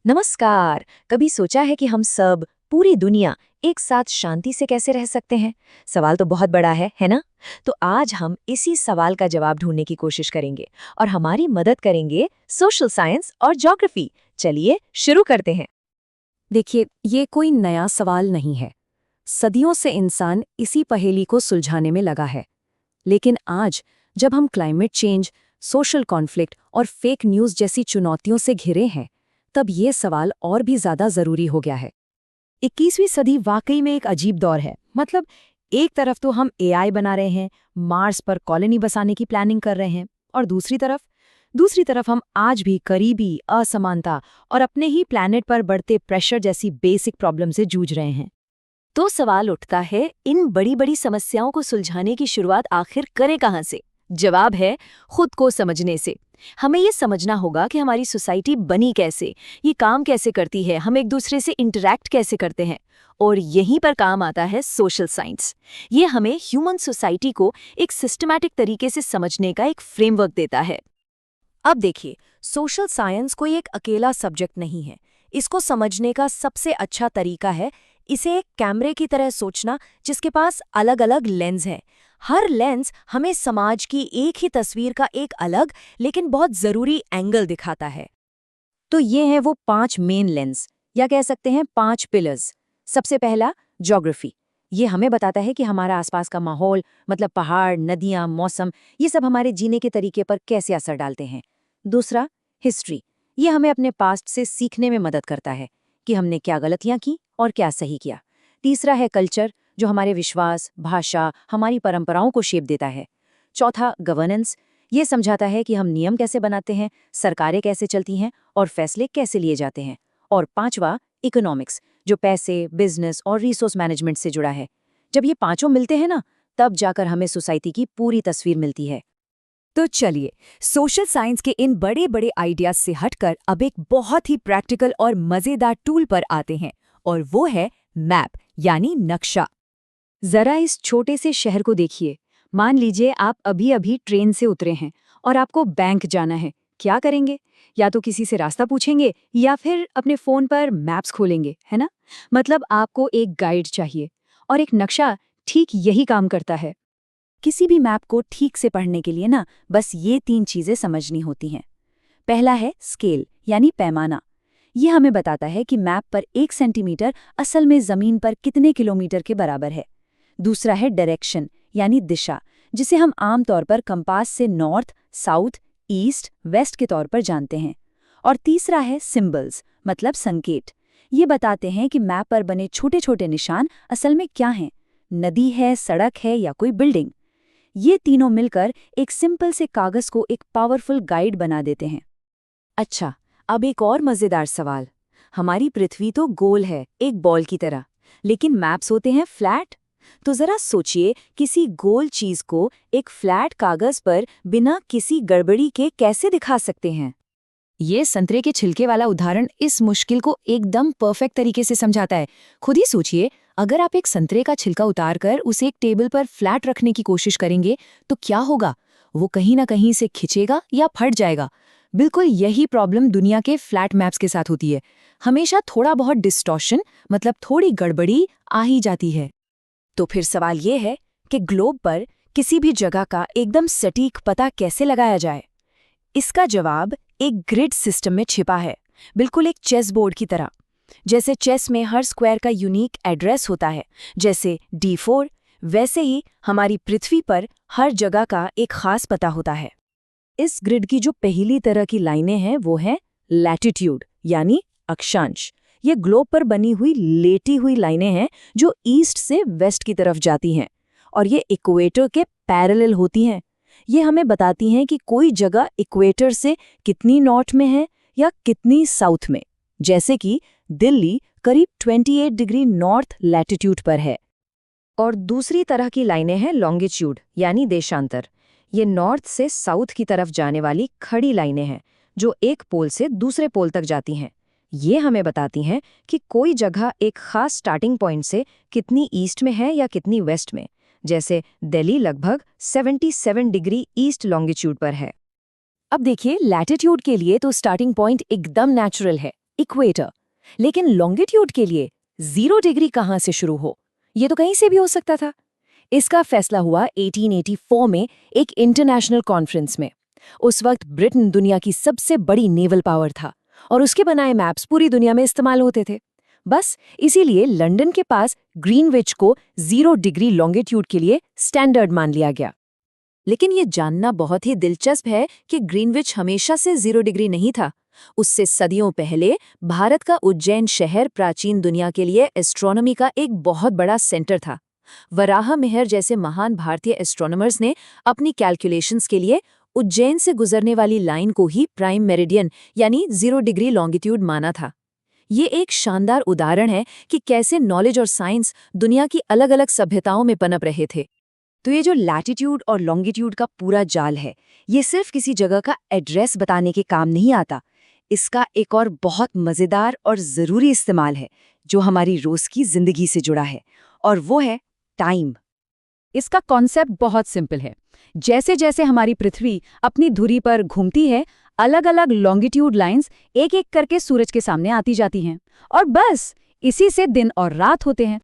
नमस्कार। कभी सोचा है कि हम सब पूरी दुनिया एक साथ शांति से कैसे रह सकते हैं? सवाल तो बहुत बड़ा है ना? तो आज हम इसी सवाल का जवाब ढूंढने की कोशिश करेंगे और हमारी मदद करेंगे सोशल साइंस और ज्योग्राफी। चलिए शुरू करते हैं। देखिए, ये कोई नया सवाल नहीं है। सदियों से इंसान इसी पहेली को सुलझाने में लगा है। लेकिन आज, जब हम क्लाइमेट चेंज, सोशल कॉन्फ्लिक्ट और फेक न्यूज़ जैसी चुनौतियों से घिरे हैं, तब ये सवाल और भी ज़्यादा ज़रूरी हो गया है। 21वीं सदी वाकई में एक अजीब दौर है। मतलब, एक तरफ तो हम एआई बना रहे हैं, मार्स पर कॉलोनी बसाने की प्लानिंग कर रहे हैं, और दूसरी तरफ हम आज भी करीबी असमानता और अपने ही प्लैनेट पर बढ़ते प्रेशर जैसी बेसिक प्रॉब्लम से जूझ रहे हैं। तो सवाल उठता है, इन बड़ी बड़ी समस्याओं को सुलझाने की शुरुआत आखिर करें कहाँ से? जवाब है, खुद को समझने से। हमें ये समझना होगा कि हमारी सोसाइटी बनी कैसे, ये काम कैसे करती है, हम एक दूसरे से इंटरैक्ट कैसे करते हैं। और यहीं पर काम आता है सोशल साइंस। ये हमें ह्यूमन सोसाइटी को एक सिस्टमैटिक तरीके से समझने का एक फ्रेमवर्क देता है। अब देखिए, सोशल साइंस कोई एक अकेला सब्जेक्ट नहीं है। इसको समझने का सबसे अच्छा तरीका है इसे एक कैमरे की तरह सोचना, जिसके पास अलग अलग लेंस हैं। हर लेंस हमें समाज की एक ही तस्वीर का एक अलग लेकिन बहुत जरूरी एंगल दिखाता है। तो ये हैं वो 5 मेन लेंस, या कह सकते हैं 5 पिलर्स। सबसे पहला, ज्योग्राफी। ये हमें बताता है कि हमारा आसपास का माहौल, मतलब पहाड़, नदियाँ, मौसम, ये सब हमारे जीने के तरीके पर कैसे असर डालते हैं। दूसरा, हिस्ट्री। ये हमें अपने पास्ट से सीखने में मदद करता है कि हमने क्या गलतियां की और क्या सही किया। तीसरा है कल्चर, जो हमारे विश्वास, भाषा, हमारी परंपराओं को शेप देता है। चौथा, गवर्नेंस। ये समझाता है कि हम नियम कैसे बनाते हैं, सरकारें कैसे चलती हैं और फैसले कैसे लिए जाते हैं। और पांचवा, इकोनॉमिक्स, जो पैसे, बिजनेस और रिसोर्स मैनेजमेंट से जुड़ा है। जब ये पांचों मिलते हैं ना, तब जाकर हमें सोसाइटी की पूरी तस्वीर मिलती है। तो चलिए, सोशल साइंस के इन बड़े बड़े आइडियाज से हटकर अब एक बहुत ही प्रैक्टिकल और मजेदार टूल पर आते हैं, और वो है मैप, यानी नक्शा। जरा इस छोटे से शहर को देखिए। मान लीजिए आप अभी अभी ट्रेन से उतरे हैं और आपको बैंक जाना है। क्या करेंगे? या तो किसी से रास्ता पूछेंगे या फिर अपने फोन पर मैप्स खोलेंगे, है ना? मतलब आपको एक गाइड चाहिए, और एक नक्शा ठीक यही काम करता है। किसी भी मैप को ठीक से पढ़ने के लिए ना, बस ये 3 चीजें समझनी होती हैं। पहला है स्केल, यानी पैमाना। ये हमें बताता है कि मैप पर 1 सेंटीमीटर असल में जमीन पर कितने किलोमीटर के बराबर है। दूसरा है डायरेक्शन, यानी दिशा, जिसे हम आमतौर पर कंपास से नॉर्थ, साउथ, ईस्ट, वेस्ट के तौर पर जानते हैं। और तीसरा है सिंबल्स, मतलब संकेत। ये बताते हैं कि मैप पर बने छोटे छोटे निशान असल में क्या हैं, नदी है, सड़क है या कोई बिल्डिंग। ये तीनों मिलकर एक सिंपल से कागज को एक पावरफुल गाइड बना देते हैं। अच्छा, अब एक और मजेदार सवाल। हमारी पृथ्वी तो गोल है, एक बॉल की तरह, लेकिन मैप्स होते हैं फ्लैट। तो जरा सोचिए, किसी गोल चीज को एक फ्लैट कागज पर बिना किसी गड़बड़ी के कैसे दिखा सकते हैं? ये संतरे के छिलके वाला उदाहरण इस मुश्किल को एकदम परफेक्ट तरीके से समझाता है। खुद ही सोचिए, अगर आप एक संतरे का छिलका उतारकर उसे एक टेबल पर फ्लैट रखने की कोशिश करेंगे तो क्या होगा? वो कहीं ना कहीं से खिंचेगा या फट जाएगा। बिल्कुल यही प्रॉब्लम दुनिया के फ्लैट मैप्स के साथ होती है। हमेशा थोड़ा बहुत डिस्टॉर्शन, मतलब थोड़ी गड़बड़ी आ ही जाती है। तो फिर सवाल ये है कि ग्लोब पर किसी भी जगह का एकदम सटीक पता कैसे लगाया जाए? इसका जवाब एक ग्रिड सिस्टम में छिपा है, बिल्कुल एक चेस बोर्ड की तरह। जैसे चेस में हर स्क्वायर का यूनिक एड्रेस होता है, जैसे D4, वैसे ही हमारी पृथ्वी पर हर जगह का एक खास पता होता है। इस ग्रिड की जो पहली तरह की लाइनें हैं वो हैं लैटिट्यूड, यानी अक्षांश। ये ग्लोब पर बनी हुई लेटी हुई लाइनें हैं जो ईस्ट से वेस्ट की तरफ जाती हैं, और ये इक्वेटर के पैरेलल होती हैं। ये हमें बताती हैं कि कोई जगह इक्वेटर से कितनी नॉर्थ में है या कितनी साउथ में। जैसे कि दिल्ली करीब 28 डिग्री नॉर्थ लैटिट्यूड पर है। और दूसरी तरह की लाइनें हैं लॉन्गिट्यूड, यानी देशांतर। ये नॉर्थ से साउथ की तरफ जाने वाली खड़ी लाइनें हैं जो एक पोल से दूसरे पोल तक जाती हैं। ये हमें बताती हैं कि कोई जगह एक खास स्टार्टिंग पॉइंट से कितनी ईस्ट में है या कितनी वेस्ट में। जैसे दिल्ली लगभग 77 डिग्री ईस्ट लॉन्गिट्यूड पर है। अब देखिए, लैटिट्यूड के लिए तो स्टार्टिंग पॉइंट एकदम नेचुरल है, इक्वेटर। लेकिन लॉन्गिट्यूड के लिए 0 डिग्री कहाँ से शुरू हो? ये तो कहीं से भी हो सकता था। इसका फैसला हुआ 1884 में एक इंटरनेशनल कॉन्फ्रेंस में। उस वक्त ब्रिटेन दुनिया की सबसे बड़ी नेवल पावर था और उसके बनाए मैप्स पूरी दुनिया में इस्तेमाल होते थे। बस इसीलिए लंदन के पास ग्रीनविच को 0 डिग्री लॉन्गिट्यूड के लिए स्टैंडर्ड मान लिया गया। लेकिन ये जानना बहुत ही दिलचस्प है कि ग्रीनविच हमेशा से 0 डिग्री नहीं था। उससे सदियों पहले भारत का उज्जैन शहर प्राचीन दुनिया के लिए एस्ट्रोनॉमी का एक बहुत बड़ा सेंटर था। वराह मिहिर जैसे महान भारतीय एस्ट्रोनॉमर्स ने अपनी कैलकुलेशंस के लिए उज्जैन से गुजरने वाली लाइन को ही प्राइम मेरिडियन यानी 0 डिग्री लॉन्गिट्यूड माना था। ये एक शानदार उदाहरण है कि कैसे नॉलेज और साइंस दुनिया की अलग-अलग सभ्यताओं में पनप रहे थे। तो ये जो लैटिट्यूड और लॉन्गिट्यूड का पूरा जाल है, ये सिर्फ किसी जगह का एड्रेस बताने के काम नहीं आता। इसका एक और बहुत मज़ेदार और ज़रूरी इस्तेमाल है जो हमारी रोज़ की ज़िंदगी से जुड़ा है, और वो है टाइम। इसका कॉन्सेप्ट बहुत सिंपल है। जैसे जैसे हमारी पृथ्वी अपनी धुरी पर घूमती है, अलग अलग लॉन्गिट्यूड लाइंस एक एक करके सूरज के सामने आती जाती हैं और बस इसी से दिन और रात होते हैं।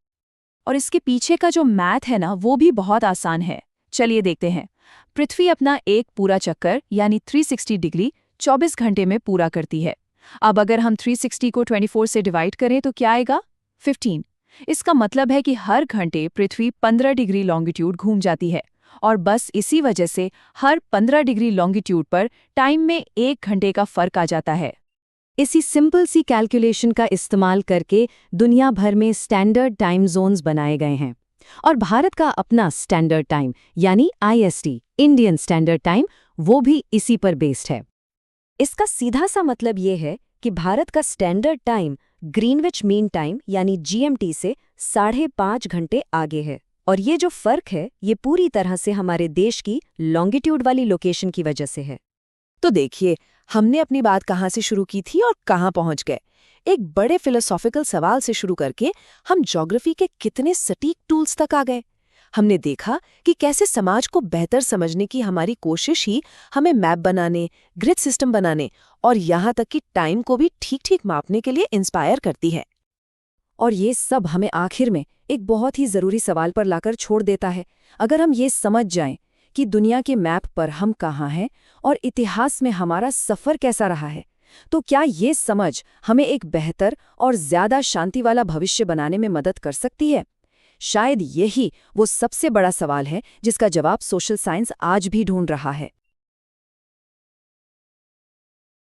और इसके पीछे का जो मैथ है ना, वो भी बहुत आसान है। चलिए देखते हैं। पृथ्वी अपना एक पूरा चक्कर यानी 360 डिग्री 24 घंटे में पूरा करती है। अब अगर हम 360 को 24 से डिवाइड करें तो क्या आएगा? 15। इसका मतलब है कि हर घंटे पृथ्वी 15 डिग्री लॉन्गिट्यूड घूम जाती है और बस इसी वजह से हर 15 डिग्री लॉन्गिट्यूड पर टाइम में 1 घंटे का फर्क आ जाता है। इसी सिंपल सी कैलकुलेशन का इस्तेमाल करके दुनिया भर में स्टैंडर्ड टाइम जोन्स बनाए गए हैं और भारत का अपना स्टैंडर्ड टाइम यानी IST इंडियन स्टैंडर्ड टाइम वो भी इसी पर बेस्ड है। इसका सीधा सा मतलब ये है कि भारत का standard time Greenwich mean time यानी GMT से 5.5 घंटे आगे है और ये जो फर्क है ये पूरी तरह से हमारे देश की लॉन्गिट्यूड वाली लोकेशन की वजह से है। तो देखिए, हमने अपनी बात कहाँ से शुरू की थी और कहाँ पहुँच गए। एक बड़े फिलोसॉफिकल सवाल से शुरू करके हम ज्योग्राफी के कितने सटीक टूल्स तक आ गए। हमने देखा कि कैसे समाज को बेहतर समझने की हमारी कोशिश ही हमें मैप बनाने, ग्रिड सिस्टम बनाने और यहाँ तक कि टाइम को भी ठीक-ठीक मापने के लिए इंस्पायर करती है। और ये सब हमें आखिर में एक बहुत ही ज़रूरी सवाल पर लाकर छोड़ देता है। अगर हम ये समझ जाएं कि दुनिया के मैप पर हम कहाँ हैं और इतिहास में हमारा सफ़र कैसा रहा है, तो क्या ये समझ हमें एक बेहतर और ज़्यादा शांति वाला भविष्य बनाने में मदद कर सकती है? शायद यही वो सबसे बड़ा सवाल है जिसका जवाब सोशल साइंस आज भी ढूंढ रहा है।